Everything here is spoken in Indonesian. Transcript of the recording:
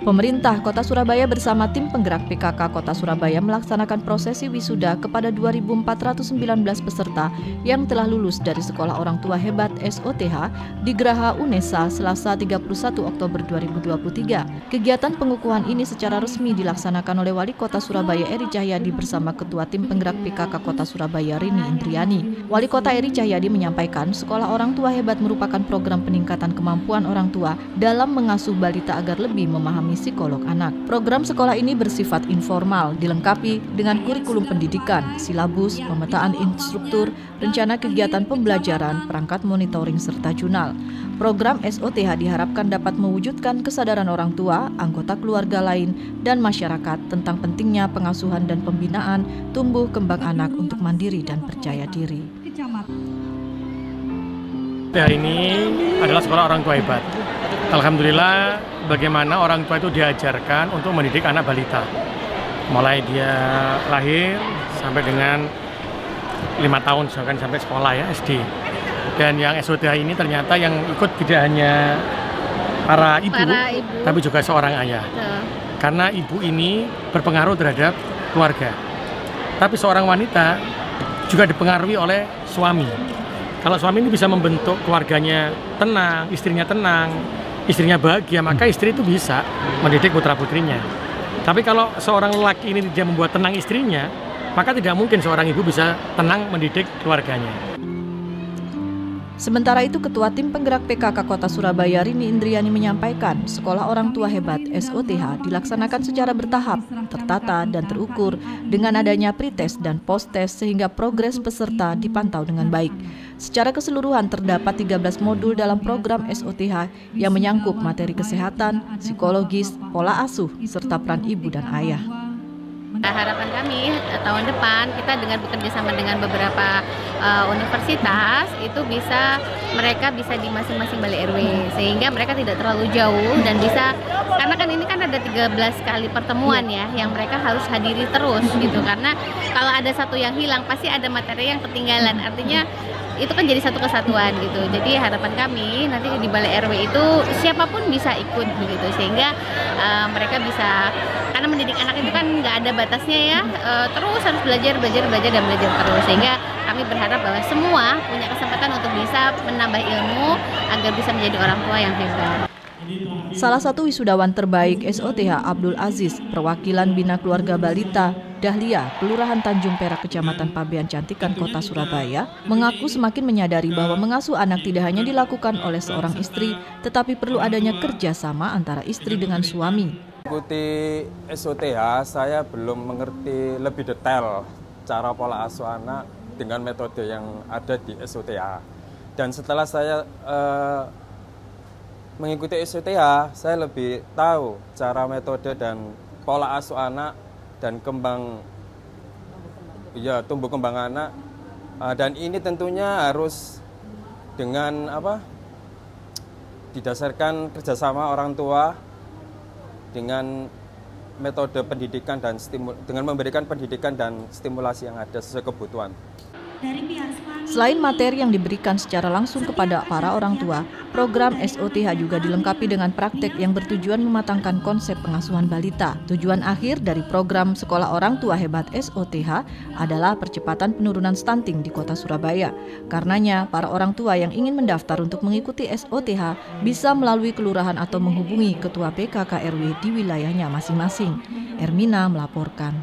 Pemerintah Kota Surabaya bersama tim penggerak PKK Kota Surabaya melaksanakan prosesi wisuda kepada 2.419 peserta yang telah lulus dari Sekolah Orang Tua Hebat SOTH di Geraha UNESA Selasa 31 Oktober 2023. Kegiatan pengukuhan ini secara resmi dilaksanakan oleh Wali Kota Surabaya Eri Cahyadi bersama Ketua Tim Penggerak PKK Kota Surabaya Rini Indriani. Wali Kota Eri Cahyadi menyampaikan Sekolah Orang Tua Hebat merupakan program peningkatan kemampuan orang tua dalam mengasuh balita agar lebih memahami psikolog anak. Program sekolah ini bersifat informal, dilengkapi dengan kurikulum pendidikan, silabus, pemetaan instruktur, rencana kegiatan pembelajaran, perangkat monitoring, serta jurnal. Program SOTH diharapkan dapat mewujudkan kesadaran orang tua, anggota keluarga lain, dan masyarakat tentang pentingnya pengasuhan dan pembinaan tumbuh kembang anak untuk mandiri dan percaya diri. Hari ini adalah Sekolah Orang Tua Hebat. Alhamdulillah, bagaimana orang tua itu diajarkan untuk mendidik anak balita. Mulai dia lahir sampai dengan 5 tahun, sampai sekolah ya, SD. Dan yang SOTH ini ternyata yang ikut tidak hanya para ibu, tapi juga seorang ayah. Karena ibu ini berpengaruh terhadap keluarga. Tapi seorang wanita juga dipengaruhi oleh suami. Kalau suami ini bisa membentuk keluarganya tenang, istrinya bahagia, maka istri itu bisa mendidik putra-putrinya. Tapi kalau seorang lelaki ini tidak membuat tenang istrinya, maka tidak mungkin seorang ibu bisa tenang mendidik keluarganya. Sementara itu, Ketua Tim Penggerak PKK Kota Surabaya Rini Indriani menyampaikan Sekolah Orang Tua Hebat SOTH dilaksanakan secara bertahap, tertata dan terukur dengan adanya pretest dan post-test sehingga progres peserta dipantau dengan baik. Secara keseluruhan terdapat 13 modul dalam program SOTH yang menyangkut materi kesehatan, psikologis, pola asuh, serta peran ibu dan ayah. Harapan kami tahun depan kita dengan bekerja sama dengan beberapa universitas itu mereka bisa di masing-masing balai RW sehingga mereka tidak terlalu jauh dan bisa, karena kan ini kan ada 13 kali pertemuan ya yang mereka harus hadiri terus gitu, karena kalau ada satu yang hilang pasti ada materi yang ketinggalan, artinya itu kan jadi satu kesatuan gitu. Jadi harapan kami nanti di balai RW itu siapapun bisa ikut begitu, sehingga mereka bisa, karena mendidik anak itu kan nggak ada batasnya ya, terus harus belajar terus, sehingga kami berharap bahwa semua punya kesempatan untuk bisa menambah ilmu agar bisa menjadi orang tua yang hebat. Salah satu wisudawan terbaik SOTH Abdul Aziz, perwakilan Bina Keluarga Balita Dahlia, Kelurahan Tanjung Perak, Kecamatan Pabean Cantikan, Kota Surabaya, mengaku semakin menyadari bahwa mengasuh anak tidak hanya dilakukan oleh seorang istri, tetapi perlu adanya kerjasama antara istri dengan suami. Mengikuti SOTH, saya belum mengerti lebih detail cara pola asuh anak dengan metode yang ada di SOTH. Dan setelah saya mengikuti SOTH, saya lebih tahu cara metode dan pola asuh anak dan tumbuh kembang anak. Dan ini tentunya harus dengan didasarkan kerjasama orang tua dengan metode pendidikan dan dengan memberikan pendidikan dan stimulasi yang ada sesuai kebutuhan. Selain materi yang diberikan secara langsung kepada para orang tua, program SOTH juga dilengkapi dengan praktek yang bertujuan mematangkan konsep pengasuhan balita. Tujuan akhir dari program Sekolah Orang Tua Hebat SOTH adalah percepatan penurunan stunting di Kota Surabaya. Karenanya, para orang tua yang ingin mendaftar untuk mengikuti SOTH bisa melalui kelurahan atau menghubungi Ketua PKK RW di wilayahnya masing-masing. Ermina melaporkan.